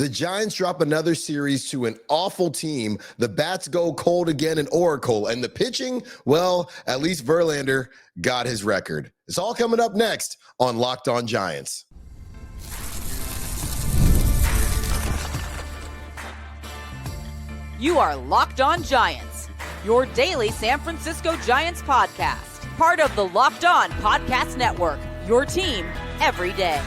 The Giants drop another series to an awful team. The bats go cold again in Oracle. And the pitching, well, at least Verlander got his record. It's all coming up next on Locked On Giants. You are Locked On Giants, your daily San Francisco Giants podcast. Part of the Locked On Podcast Network, your team every day.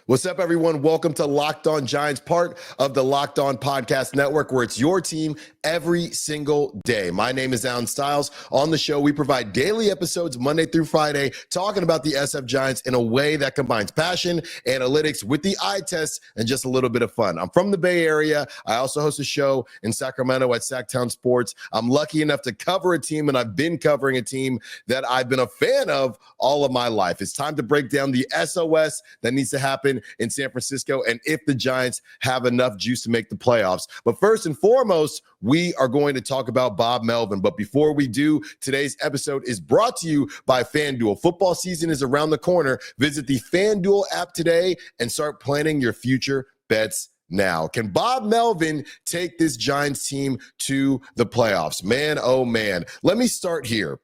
What's up, everyone? Welcome to Locked On Giants, part of the Locked On Podcast Network, where it's your team every single day. My name is Stiles. On the show, we provide daily episodes Monday through Friday, talking about the SF Giants in a way that combines passion, analytics with the eye test, and just a little bit of fun. I'm from the Bay Area. I also host a show in Sacramento at Sacktown Sports. I'm lucky enough to cover a team, and I've been covering a team that I've been a fan of all of my life. It's time to break down the SOS that needs to happen in San Francisco, and if the Giants have enough juice to make the playoffs. But first and foremost, we are going to talk about Bob Melvin. But before we do, today's episode is brought to you by FanDuel. Football season is around the corner. Visit the FanDuel app today and start planning your future bets now. Can Bob Melvin take this Giants team to the playoffs? Man, oh man. Let me start here.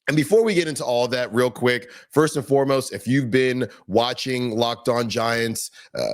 And before we get into all that real quick, first and foremost, if you've been watching Locked On Giants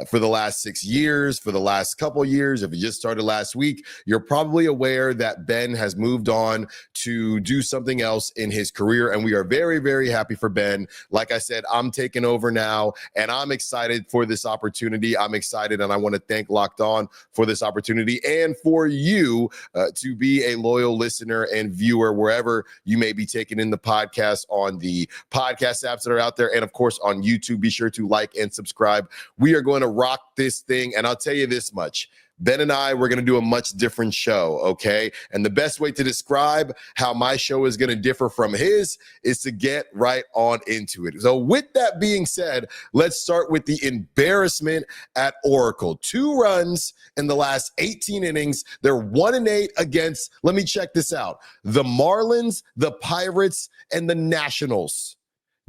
for the last 6 years, for the last couple years, if you just started last week, you're probably aware that Ben has moved on to do something else in his career. And we are very, very happy for Ben. Like I said, I'm taking over now, and I'm excited for this opportunity. I'm excited, and I want to thank Locked On for this opportunity and for you to be a loyal listener and viewer wherever you may be taking in the podcast on the podcast apps that are out there, and of course on YouTube. Be sure to like and subscribe. We are going to rock this thing, and I'll tell you this much. Ben and I, we're going to do a much different show, okay? And the best way to describe how my show is going to differ from his is to get right on into it. So with that being said, let's start with the embarrassment at Oracle. 2 runs in the last 18 innings. They're 1-8 against, let me check this out, the Marlins, the Pirates, and the Nationals.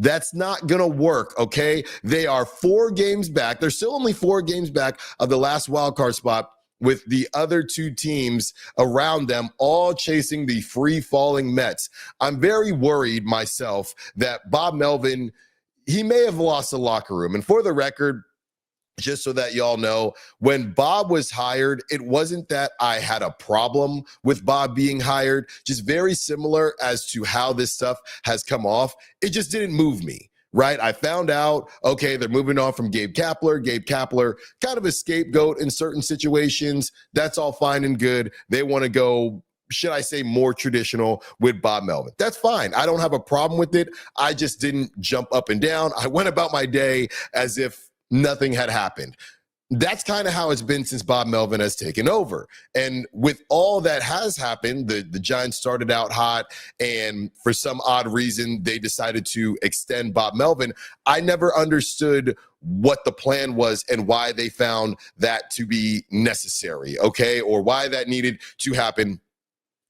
That's not going to work, okay? They are 4 games back. They're still only 4 games back of the last wild card spot, with the other 2 teams around them all chasing the free-falling Mets. I'm very worried myself that Bob Melvin, he may have lost the locker room. And for the record, just so that y'all know, when Bob was hired, it wasn't that I had a problem with Bob being hired, just very similar as to how this stuff has come off. It just didn't move me. Right? I found out, okay, they're moving on from Gabe Kapler. Gabe Kapler, kind of a scapegoat in certain situations. That's all fine and good. They want to go, should I say, more traditional with Bob Melvin. That's fine. I don't have a problem with it. I just didn't jump up and down. I went about my day as if nothing had happened. That's kind of how it's been since Bob Melvin has taken over. And with all that has happened, the Giants started out hot, and for some odd reason, they decided to extend Bob Melvin. I never understood what the plan was and why they found that to be necessary, okay, or why that needed to happen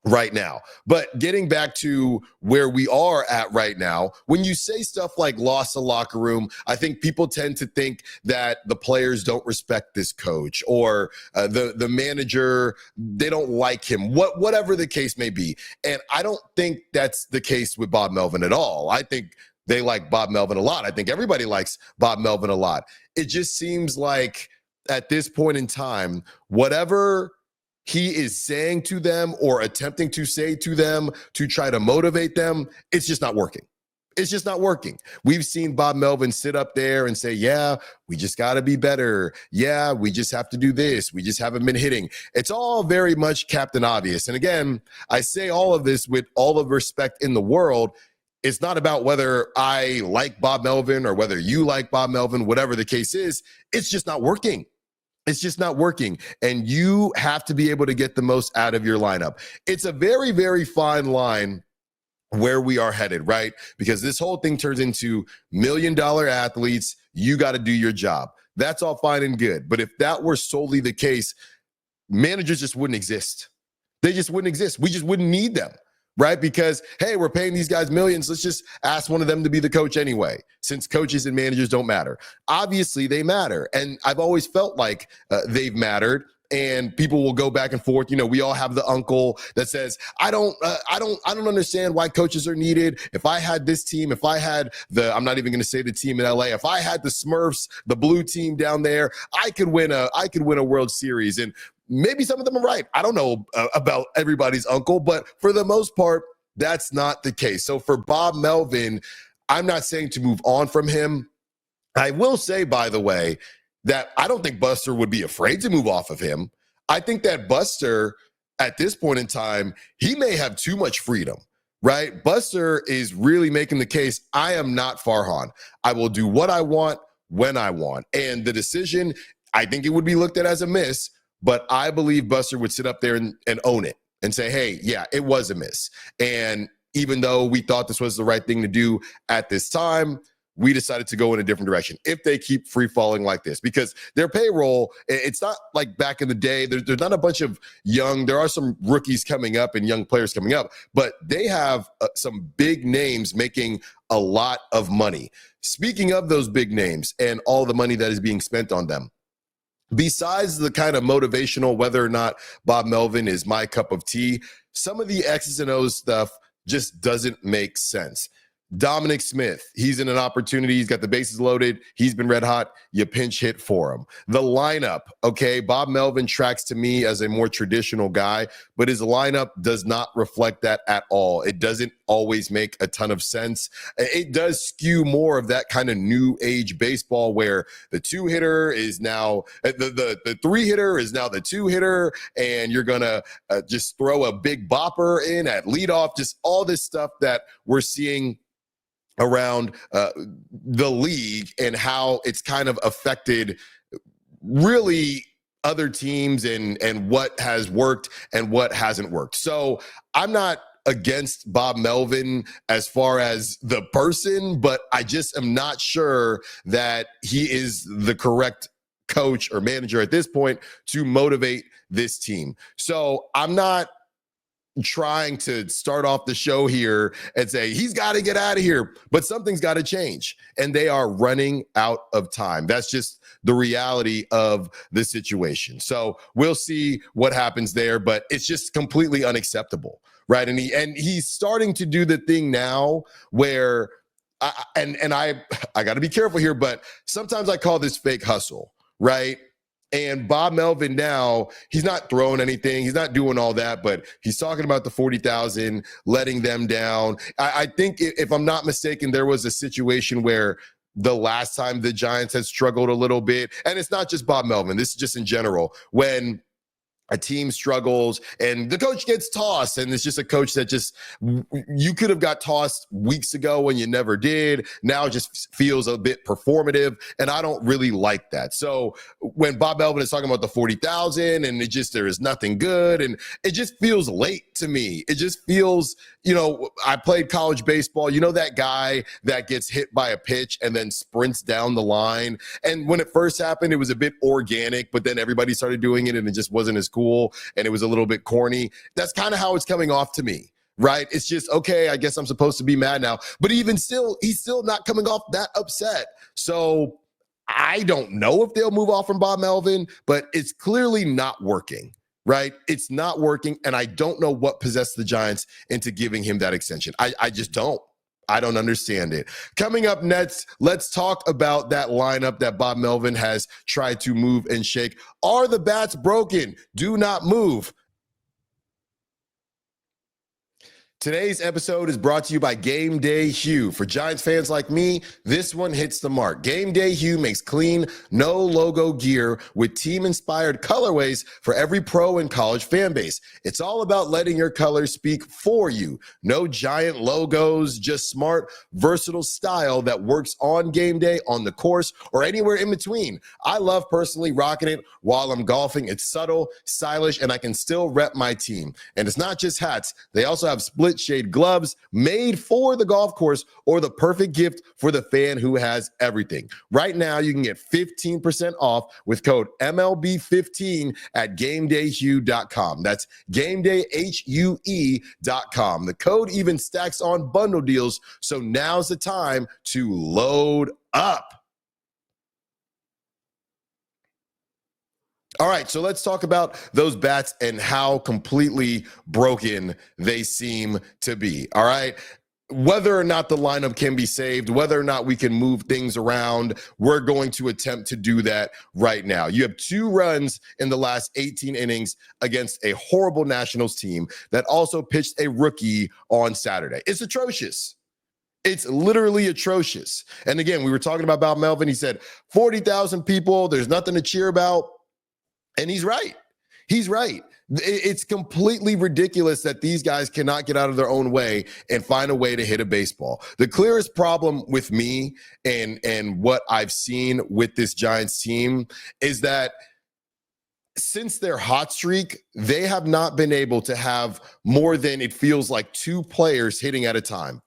right now. But getting back to where we are at right now, when you say stuff like lost the locker room, I think people tend to think that the players don't respect this coach, or the manager, they don't like him, whatever the case may be. And I don't think that's the case with Bob Melvin at all. I think they like Bob Melvin a lot. I think everybody likes Bob Melvin a lot. It just seems like at this point in time, whatever he is saying to them or attempting to say to them to try to motivate them, it's just not working. It's just not working. We've seen Bob Melvin sit up there and say, yeah, we just got to be better. Yeah, we just have to do this. We just haven't been hitting. It's all very much Captain Obvious. And again, I say all of this with all of respect in the world. It's not about whether I like Bob Melvin or whether you like Bob Melvin, whatever the case is. It's just not working. It's just not working, and you have to be able to get the most out of your lineup. It's a very, very fine line where we are headed, right? Because this whole thing turns into million-dollar athletes. You got to do your job. That's all fine and good. But if that were solely the case, managers just wouldn't exist. They just wouldn't exist. We just wouldn't need them. right? Because, hey, we're paying these guys millions. Let's just ask one of them to be the coach anyway, since coaches and managers don't matter. Obviously, they matter. And I've always felt like they've mattered. And people will go back and forth. You know, we all have the uncle that says, I don't understand why coaches are needed. If I had this team, if I had I'm not even going to say the team in LA, if I had the Smurfs, the blue team down there, I could win a World Series. And maybe some of them are right. I don't know about everybody's uncle, but for the most part, that's not the case. So for Bob Melvin, I'm not saying to move on from him. I will say, by the way, that I don't think Buster would be afraid to move off of him. I think that Buster, at this point in time, he may have too much freedom, right? Buster is really making the case, I am not Farhan. I will do what I want when I want. And the decision, I think it would be looked at as a miss, but I believe Buster would sit up there and own it and say, hey, yeah, it was a miss. And even though we thought this was the right thing to do at this time, we decided to go in a different direction if they keep free falling like this, because their payroll, it's not like back in the day. There's not a bunch of there are some rookies coming up and young players coming up, but they have some big names making a lot of money. Speaking of those big names and all the money that is being spent on them, besides the kind of motivational, whether or not Bob Melvin is my cup of tea, some of the X's and O's stuff just doesn't make sense. Dominic Smith, he's in an opportunity. He's got the bases loaded. He's been red hot. You pinch hit for him. The lineup, okay, Bob Melvin tracks to me as a more traditional guy, but his lineup does not reflect that at all. It doesn't always make a ton of sense. It does skew more of that kind of new age baseball where the two hitter is now the three hitter is now the two hitter, and you're gonna just throw a big bopper in at leadoff. Just all this stuff that we're seeing around the league and how it's kind of affected really other teams and what has worked and what hasn't worked. So I'm not against Bob Melvin as far as the person, but I just am not sure that he is the correct coach or manager at this point to motivate this team. So I'm not trying to start off the show here and say he's got to get out of here, but something's got to change, and they are running out of time. That's just the reality of the situation. So we'll see what happens there, but it's just completely unacceptable, right? And he's starting to do the thing now where I got to be careful here, but sometimes I call this fake hustle, right? And Bob Melvin now, he's not throwing anything. He's not doing all that, but he's talking about the 40,000, letting them down. I think if I'm not mistaken, there was a situation where the last time the Giants had struggled a little bit, and it's not just Bob Melvin, this is just in general, when a team struggles and the coach gets tossed, and it's just a coach that just, you could have got tossed weeks ago when you never did. Now it just feels a bit performative, and I don't really like that. So when Bob Melvin is talking about the 40,000 and there is nothing good, and it just feels late to me. It just feels, I played college baseball. You know that guy that gets hit by a pitch and then sprints down the line? And when it first happened, it was a bit organic, but then everybody started doing it and it just wasn't as cool, and it was a little bit corny. That's kind of how it's coming off to me, right? It's just, okay, I guess I'm supposed to be mad now. But even still, he's still not coming off that upset. So I don't know if they'll move off from Bob Melvin, but it's clearly not working, right? It's not working, and I don't know what possessed the Giants into giving him that extension. I just don't. I don't understand it. Coming up next, let's talk about that lineup that Bob Melvin has tried to move and shake. Are the bats broken? Do not move. Today's episode is brought to you by Game Day Hue. For Giants fans like me, this one hits the mark. Game Day Hue makes clean, no logo gear with team-inspired colorways for every pro and college fan base. It's all about letting your colors speak for you. No giant logos, just smart, versatile style that works on game day, on the course, or anywhere in between. I love personally rocking it while I'm golfing. It's subtle, stylish, and I can still rep my team. And it's not just hats. They also have split split shade gloves made for the golf course, or the perfect gift for the fan who has everything. Right now, you can get 15% off with code MLB15 at GameDayHue.com. That's GameDayHue.com. The code even stacks on bundle deals, so now's the time to load up. All right, so let's talk about those bats and how completely broken they seem to be. All right. Whether or not the lineup can be saved, whether or not we can move things around, we're going to attempt to do that right now. You have 2 runs in the last 18 innings against a horrible Nationals team that also pitched a rookie on Saturday. It's atrocious. It's literally atrocious. And again, we were talking about Bob Melvin. He said 40,000 people, there's nothing to cheer about. And he's right. He's right. It's completely ridiculous that these guys cannot get out of their own way and find a way to hit a baseball. The clearest problem with me and what I've seen with this Giants team is that since their hot streak, they have not been able to have more than, it feels like, 2 players hitting at a time.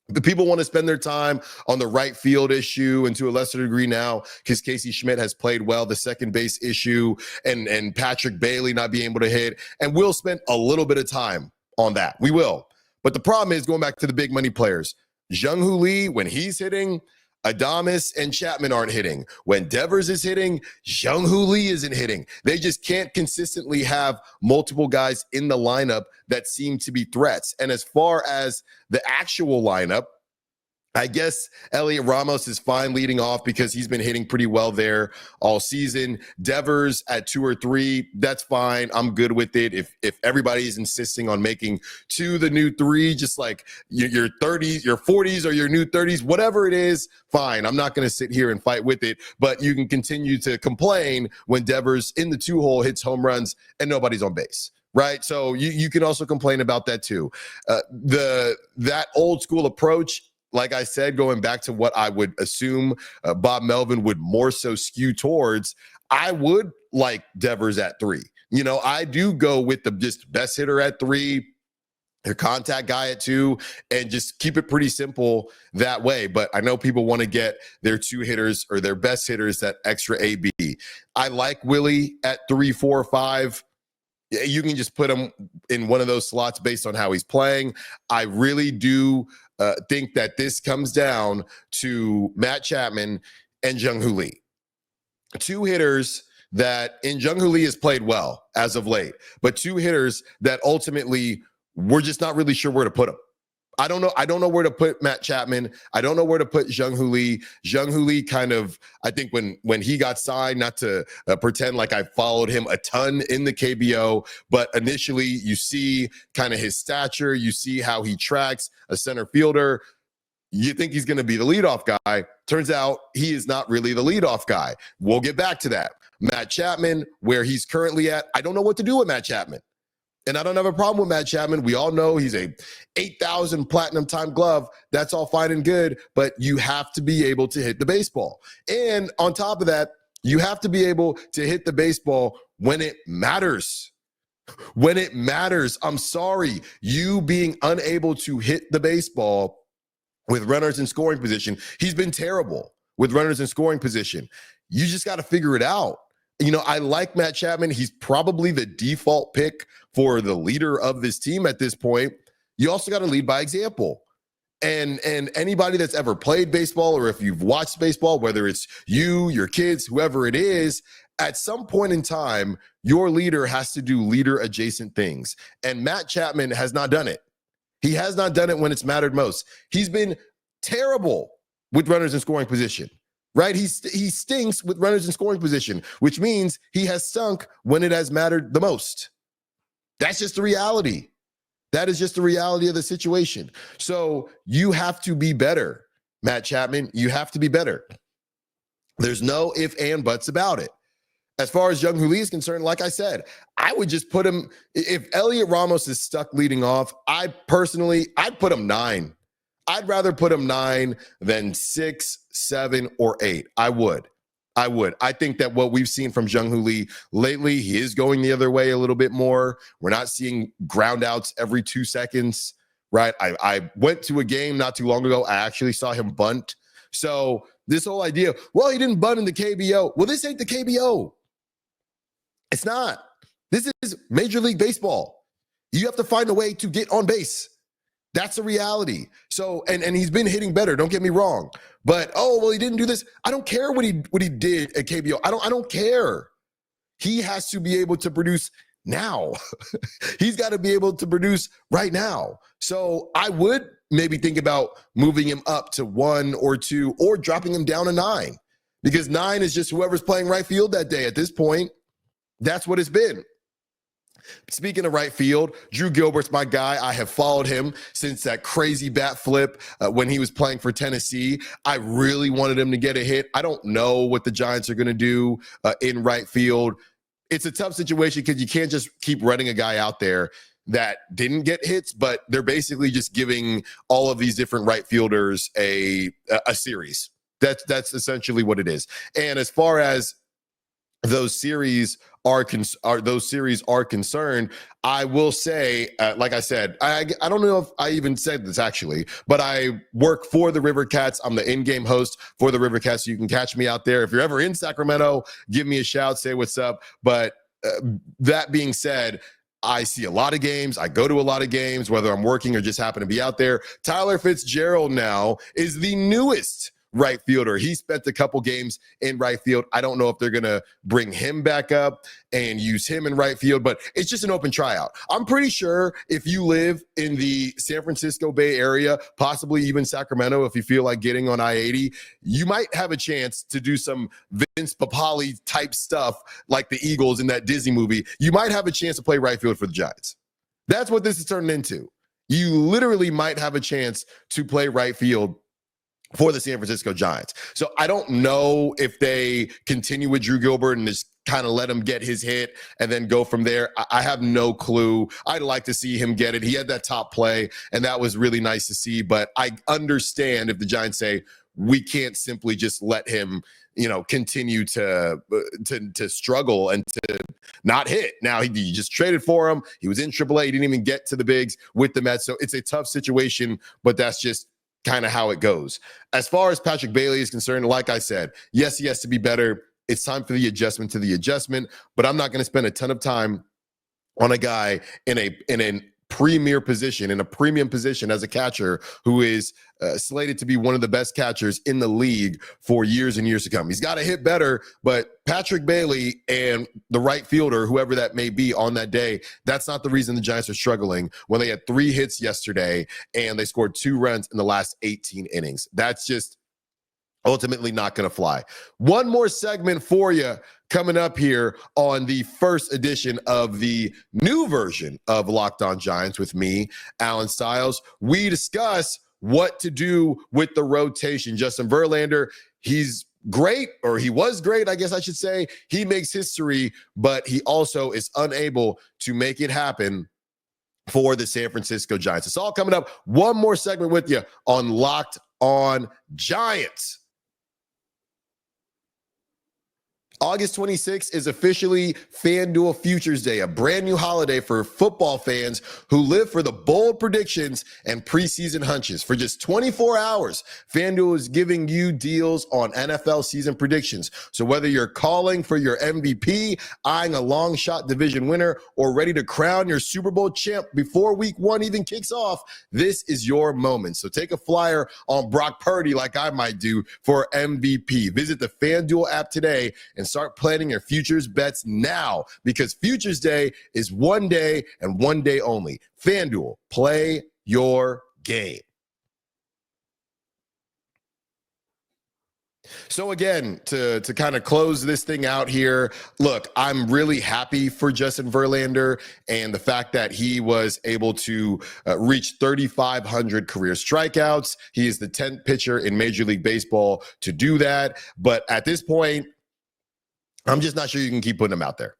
The people want to spend their time on the right field issue, and to a lesser degree now, because Casey Schmidt has played well, the second base issue, and Patrick Bailey not being able to hit. And we'll spend a little bit of time on that. We will. But the problem is, going back to the big money players, Jung-Hoo Lee, when he's hitting, Adames and Chapman aren't hitting. When Devers is hitting, Jung-Hoo Lee isn't hitting. They just can't consistently have multiple guys in the lineup that seem to be threats. And as far as the actual lineup, I guess Elliot Ramos is fine leading off because he's been hitting pretty well there all season. Devers at 2 or 3, that's fine. I'm good with it. If everybody is insisting on making 2 the new 3, just like your 30s, your 40s, or your new 30s, whatever it is, fine. I'm not going to sit here and fight with it, but you can continue to complain when Devers in the 2-hole hits home runs and nobody's on base. Right. So you can also complain about that too. That old school approach, like I said, going back to what I would assume Bob Melvin would more so skew towards, I would like Devers at 3. You know, I do go with the just best hitter at 3, your contact guy at 2, and just keep it pretty simple that way. But I know people want to get their 2 hitters or their best hitters that extra AB. I like Willie at 3, 4, 5. You can just put him in one of those slots based on how he's playing. I really do think that this comes down to Matt Chapman and Jung-Hoo Lee. 2 hitters that, and Jung-Hoo Lee has played well as of late, but 2 hitters that ultimately we're just not really sure where to put them. I don't know where to put Matt Chapman. I don't know where to put Jung-Hoo Lee. Jung-Hoo Lee kind of, I think when he got signed, not to pretend like I followed him a ton in the KBO, but initially you see kind of his stature, you see how he tracks a center fielder. You think he's going to be the leadoff guy. Turns out he is not really the leadoff guy. We'll get back to that. Matt Chapman, where he's currently at, I don't know what to do with Matt Chapman. And I don't have a problem with Matt Chapman. We all know he's a 8,000 platinum time glove. That's all fine and good, but you have to be able to hit the baseball. And on top of that, you have to be able to hit the baseball when it matters. When it matters. I'm sorry. You being unable to hit the baseball with runners in scoring position, he's been terrible with runners in scoring position. You just got to figure it out. You know, I like Matt Chapman. He's probably the default pick for the leader of this team at this point. You also got to lead by example. And anybody that's ever played baseball, or if you've watched baseball, whether it's you, your kids, whoever it is, at some point in time, your leader has to do leader adjacent things. And Matt Chapman has not done it. He has not done it when it's mattered most. He's been terrible with runners in scoring position. Right? He stinks with runners in scoring position, which means he has stunk when it has mattered the most. That's just the reality. That is just the reality of the situation. So you have to be better, Matt Chapman. You have to be better. There's no if and buts about it. As far as Jung-Hoo Lee is concerned, like I said, I would just put him, if Elliot Ramos is stuck leading off, I'd put him 9. I'd rather put him 9 than 6, 7, or 8. I would. I think that what we've seen from Jung-Hoo Lee lately, he is going the other way a little bit more. We're not seeing ground outs every 2 seconds. right? I went to a game not too long ago. I actually saw him bunt. So this whole idea, well, he didn't bunt in the KBO. Well, this ain't the KBO. It's not. This is Major League Baseball. You have to find a way to get on base. That's the reality. So, and he's been hitting better. Don't get me wrong. But he didn't do this. I don't care what he did at KBO. I don't care. He has to be able to produce now. He's got to be able to produce right now. So I would maybe think about moving him up to 1 or 2 or dropping him down to 9, because 9 is just whoever's playing right field that day. At this point, that's what it's been. Speaking of right field, Drew Gilbert's my guy. I have followed him since that crazy bat flip when he was playing for Tennessee. I really wanted him to get a hit. I don't know what the Giants are going to do in right field. It's a tough situation because you can't just keep running a guy out there that didn't get hits, but they're basically just giving all of these different right fielders a series. That's essentially what it is. And as far as those series are concerned, I will say, like I said, I don't know if I even said this actually, but I work for the River Cats. I'm the in-game host for the River Cats. So you can catch me out there. If you're ever in Sacramento, give me a shout, say what's up. But that being said, I see a lot of games. I go to a lot of games, whether I'm working or just happen to be out there. Tyler Fitzgerald now is the newest right fielder. He spent a couple games in right field. I don't know if they're going to bring him back up and use him in right field, but it's just an open tryout. I'm pretty sure if you live in the San Francisco Bay Area, possibly even Sacramento, if you feel like getting on I-80, you might have a chance to do some Vince Papale type stuff like the Eagles in that Disney movie. You might have a chance to play right field for the Giants. That's what this is turning into. You literally might have a chance to play right field for the San Francisco Giants. So I don't know if they continue with Drew Gilbert and just kind of let him get his hit and then go from there. I have no clue. I'd like to see him get it. He had that top play, and that was really nice to see. But I understand if the Giants say, we can't simply just let him, continue to struggle and to not hit. Now, he just traded for him. He was in AAA. He didn't even get to the bigs with the Mets. So it's a tough situation, but that's just kind of how it goes. As far as Patrick Bailey is concerned, like I said, yes, he has to be better. It's time for the adjustment to the adjustment, but I'm not going to spend a ton of time on a guy in a premier position, in a premium position as a catcher who is slated to be one of the best catchers in the league for years and years to come. He's got to hit better, but Patrick Bailey and the right fielder, whoever that may be on that day, that's not the reason the Giants are struggling when they had 3 hits yesterday and they scored 2 runs in the last 18 innings. That's just ultimately not going to fly. One more segment for you coming up here on the first edition of the new version of Locked On Giants with me, Alan Stiles. We discuss what to do with the rotation. Justin Verlander, he's great, or he was great, I guess I should say. He makes history, but he also is unable to make it happen for the San Francisco Giants. It's all coming up. One more segment with you on Locked On Giants. August 26th is officially FanDuel Futures Day, a brand new holiday for football fans who live for the bold predictions and preseason hunches. For just 24 hours, FanDuel is giving you deals on NFL season predictions. So whether you're calling for your MVP, eyeing a long shot division winner, or ready to crown your Super Bowl champ before week 1 even kicks off, this is your moment. So take a flyer on Brock Purdy like I might do for MVP. Visit the FanDuel app today and start planning your futures bets now, because Futures Day is one day and one day only. FanDuel, play your game. So again, to kind of close this thing out here, look, I'm really happy for Justin Verlander and the fact that he was able to reach 3,500 career strikeouts. He is the 10th pitcher in Major League Baseball to do that. But at this point, I'm just not sure you can keep putting him out there.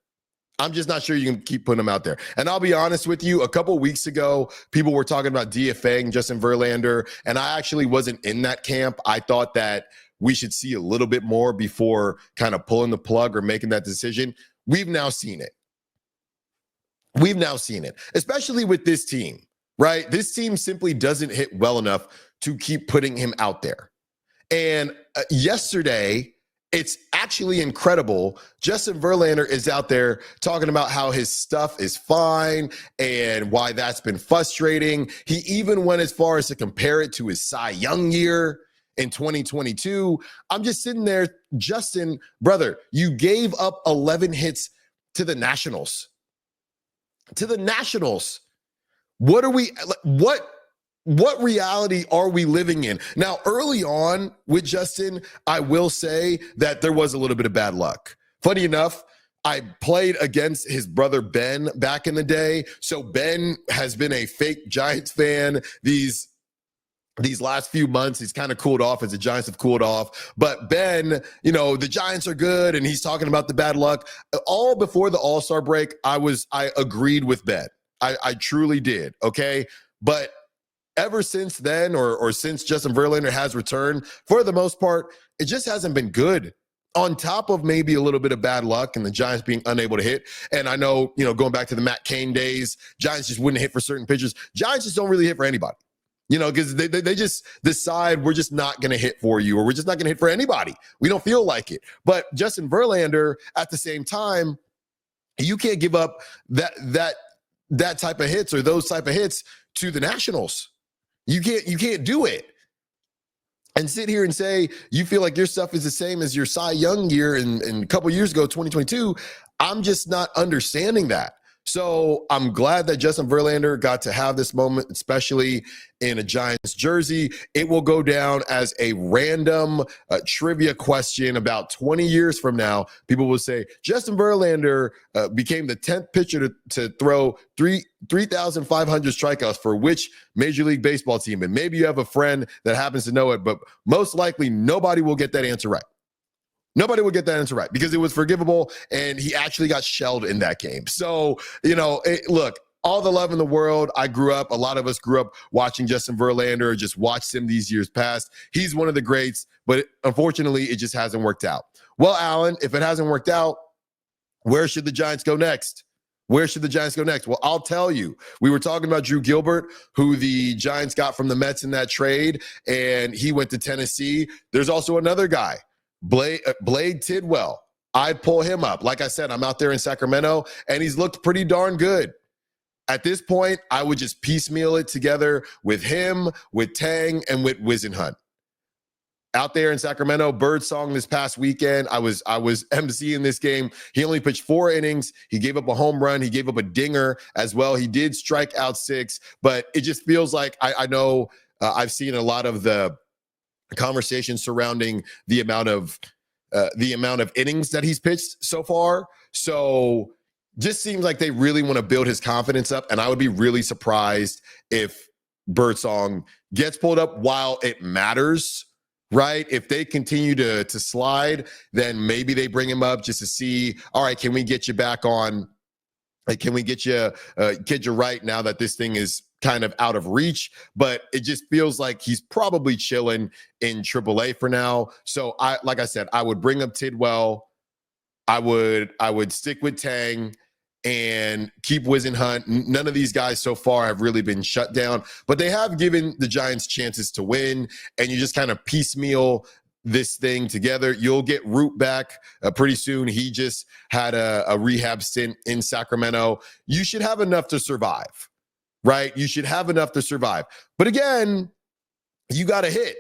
And I'll be honest with you, a couple weeks ago, people were talking about DFAing Justin Verlander, and I actually wasn't in that camp. I thought that we should see a little bit more before kind of pulling the plug or making that decision. We've now seen it, especially with this team. right? This team simply doesn't hit well enough to keep putting him out there. And yesterday, it's actually incredible. Justin Verlander is out there talking about how his stuff is fine and why that's been frustrating. He even went as far as to compare it to his Cy Young year in 2022. I'm just sitting there, Justin, brother, you gave up 11 hits to the Nationals. To the Nationals. What reality are we living in? Now, early on with Justin, I will say that there was a little bit of bad luck. Funny enough, I played against his brother Ben back in the day. So Ben has been a fake Giants fan these last few months. He's kind of cooled off as the Giants have cooled off. But Ben, the Giants are good, and he's talking about the bad luck. All before the All-Star break, I agreed with Ben. I truly did, okay? But ever since then, or since Justin Verlander has returned, for the most part, it just hasn't been good. On top of maybe a little bit of bad luck and the Giants being unable to hit. And I know, going back to the Matt Cain days, Giants just wouldn't hit for certain pitchers. Giants just don't really hit for anybody, because they just decide we're just not going to hit for you, or we're just not going to hit for anybody. We don't feel like it. But Justin Verlander, at the same time, you can't give up that type of hits or those type of hits to the Nationals. You can't do it and sit here and say you feel like your stuff is the same as your Cy Young year in a couple years ago, 2022. I'm just not understanding that. So I'm glad that Justin Verlander got to have this moment, especially in a Giants jersey. It will go down as a random trivia question about 20 years from now. People will say Justin Verlander became the 10th pitcher to throw 3,500 strikeouts for which Major League Baseball team? And maybe you have a friend that happens to know it, but most likely nobody will get that answer right. Nobody would get that answer right because it was forgivable, and he actually got shelled in that game. So, look, all the love in the world. A lot of us grew up watching Justin Verlander, just watched him these years past. He's one of the greats, but unfortunately, it just hasn't worked out. Well, Alan, if it hasn't worked out, where should the Giants go next? Where should the Giants go next? Well, I'll tell you. We were talking about Drew Gilbert, who the Giants got from the Mets in that trade, and he went to Tennessee. There's also another guy, Blade Tidwell. I'd pull him up. Like I said, I'm out there in Sacramento, and he's looked pretty darn good. At this point, I would just piecemeal it together with him, with Tang, and with Wisenhunt. Out there in Sacramento, Birdsong this past weekend, I was emceeing this game. He only pitched 4 innings. He gave up a home run. He gave up a dinger as well. He did strike out 6, but it just feels like I know I've seen a lot of the conversation surrounding the amount of innings that he's pitched so far. So just seems like they really want to build his confidence up. And I would be really surprised if Birdsong gets pulled up while it matters, right? If they continue to slide, then maybe they bring him up just to see, all right, can we get you back on? Like, can we get you right now that this thing is kind of out of reach? But it just feels like he's probably chilling in AAA for now. So like I said, I would bring up Tidwell. I would stick with Tang and keep Wisenhunt. None of these guys so far have really been shut down, but they have given the Giants chances to win, and you just kind of piecemeal this thing together. You'll get Root back pretty soon. He just had a rehab stint in Sacramento. You should have enough to survive, right? You should have enough to survive. But again, you got to hit.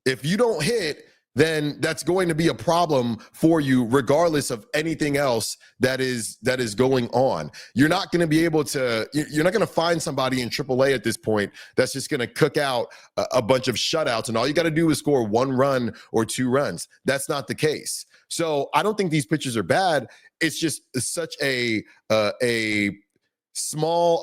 If you don't hit, then that's going to be a problem for you, regardless of anything else that is going on. You're not going to be able to, you're not going to find somebody in AAA at this point that's just going to cook out a bunch of shutouts, and all you got to do is score 1 run or 2 runs. That's not the case. So I don't think these pitchers are bad. It's just such a small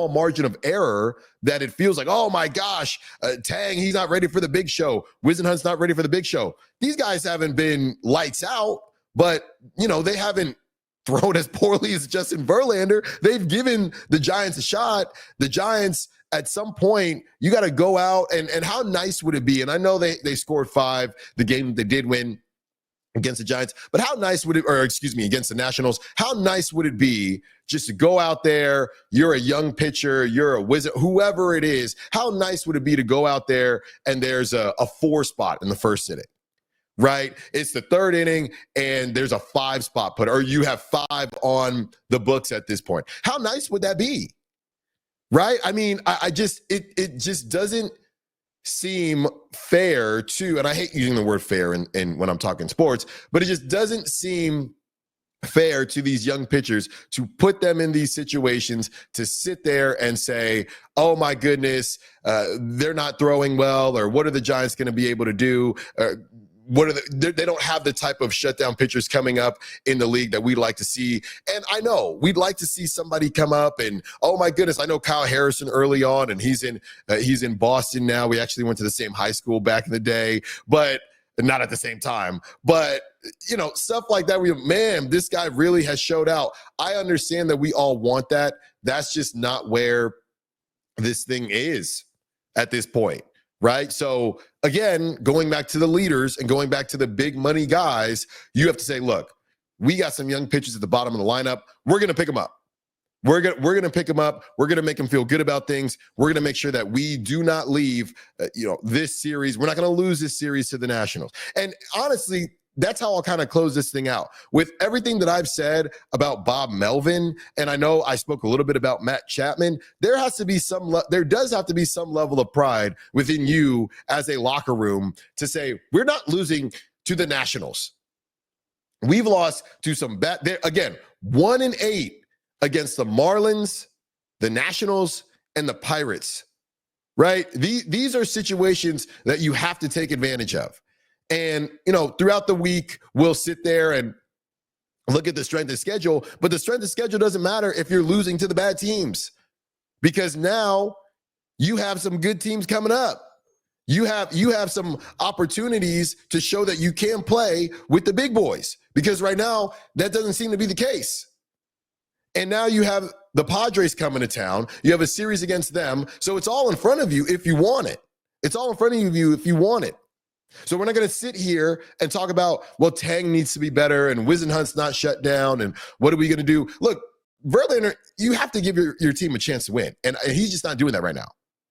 margin of error that it feels like, oh my gosh, Tang, he's not ready for the big show. Wisenhunt's not ready for the big show. These guys haven't been lights out, but they haven't thrown as poorly as Justin Verlander. They've given the Giants a shot. The Giants, at some point, you got to go out and how nice would it be? And I know they scored 5, the game they did win. against the Giants. But how nice would it, or excuse me, against the Nationals, how nice would it be just to go out there, you're a young pitcher, you're a wizard, whoever it is, how nice would it be to go out there and there's a 4 spot in the first inning, right? It's the 3rd inning and there's a 5 spot put, or you have 5 on the books at this point. How nice would that be? Right? I mean, it just doesn't seem fair to, and I hate using the word fair in when I'm talking sports, but it just doesn't seem fair to these young pitchers to put them in these situations to sit there and say, oh my goodness, they're not throwing well, or what are the Giants going to be able to do? They don't have the type of shutdown pitchers coming up in the league that we'd like to see. And I know we'd like to see somebody come up and, oh my goodness, I know Kyle Harrison early on, and he's in Boston now. We actually went to the same high school back in the day, but not at the same time. But, stuff like that, man, this guy really has showed out. I understand that we all want that. That's just not where this thing is at this point. Right. So again, going back to the leaders and going back to the big money guys, you have to say, look, we got some young pitchers at the bottom of the lineup. We're going to pick them up. We're going to pick them up. We're going to make them feel good about things. We're going to make sure that we do not leave, this series. We're not going to lose this series to the Nationals. And honestly, that's how I'll kind of close this thing out. With everything that I've said about Bob Melvin, and I know I spoke a little bit about Matt Chapman, there does have to be some level of pride within you as a locker room to say, we're not losing to the Nationals. We've lost to some again, 1-8 against the Marlins, the Nationals, and the Pirates, right? These are situations that you have to take advantage of. And, throughout the week, we'll sit there and look at the strength of schedule, but the strength of schedule doesn't matter if you're losing to the bad teams, because now you have some good teams coming up. You have some opportunities to show that you can play with the big boys, because right now that doesn't seem to be the case. And now you have the Padres coming to town. You have a series against them. So it's all in front of you if you want it. It's all in front of you if you want it. So we're not going to sit here and talk about, well, Tang needs to be better and Wisenhunt's not shut down and what are we going to do? Look, Verlander, you have to give your team a chance to win. And he's just not doing that right now,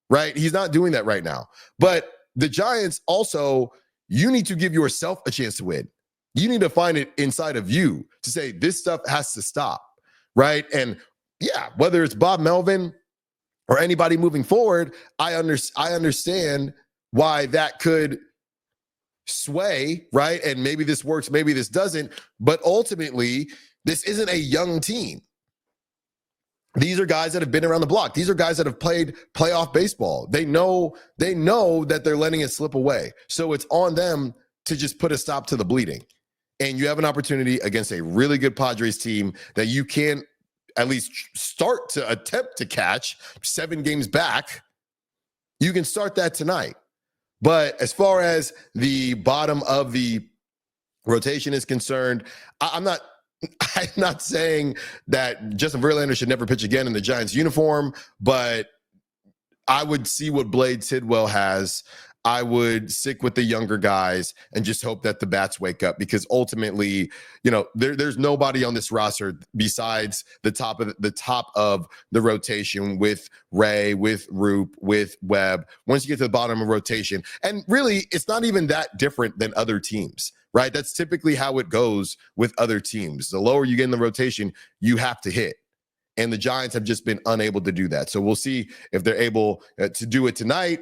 right? He's not doing that right now. But the Giants also, you need to give yourself a chance to win. You need to find it inside of you to say this stuff has to stop, right? And yeah, whether it's Bob Melvin or anybody moving forward, I understand why that could sway, right? And maybe this works, maybe this doesn't, but ultimately this isn't a young team. These are guys that have been around the block. These are guys that have played playoff baseball. They know that they're letting it slip away. So it's on them to just put a stop to the bleeding. And you have an opportunity against a really good Padres team that you can at least start to attempt to catch 7 games back. You can start that tonight. But as far as the bottom of the rotation is concerned, I'm not saying that Justin Verlander should never pitch again in the Giants uniform, but I would see what Blade Tidwell has. I would stick with the younger guys and just hope that the bats wake up, because ultimately, there's nobody on this roster besides the top of the rotation with Ray, with Roop, with Webb. Once you get to the bottom of rotation, and really, it's not even that different than other teams, right? That's typically how it goes with other teams. The lower you get in the rotation, you have to hit. And the Giants have just been unable to do that. So we'll see if they're able to do it tonight.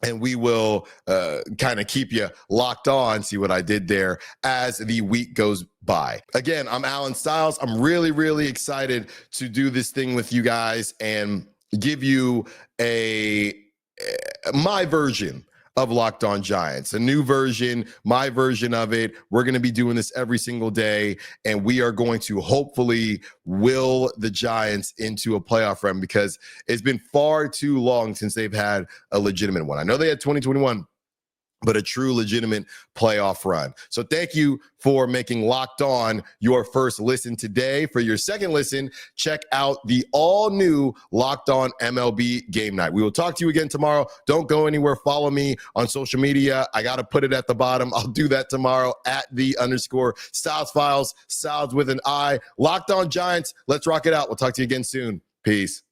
And we will kind of keep you locked on, see what I did there as the week goes by. Again, I'm Alan Stiles. I'm really, really excited to do this thing with you guys and give you my version of Locked On Giants, a new version, my version of it. We're going to be doing this every single day, and we are going to hopefully will the Giants into a playoff run, because it's been far too long since they've had a legitimate one. I know they had 2021 but a true legitimate playoff run. So thank you for making Locked On your first listen today. For your second listen, check out the all new Locked On MLB Game Night. We will talk to you again tomorrow. Don't go anywhere. Follow me on social media. I got to put it at the bottom. I'll do that tomorrow at @_Stiles Files, Stiles with an I. Locked On Giants. Let's rock it out. We'll talk to you again soon. Peace.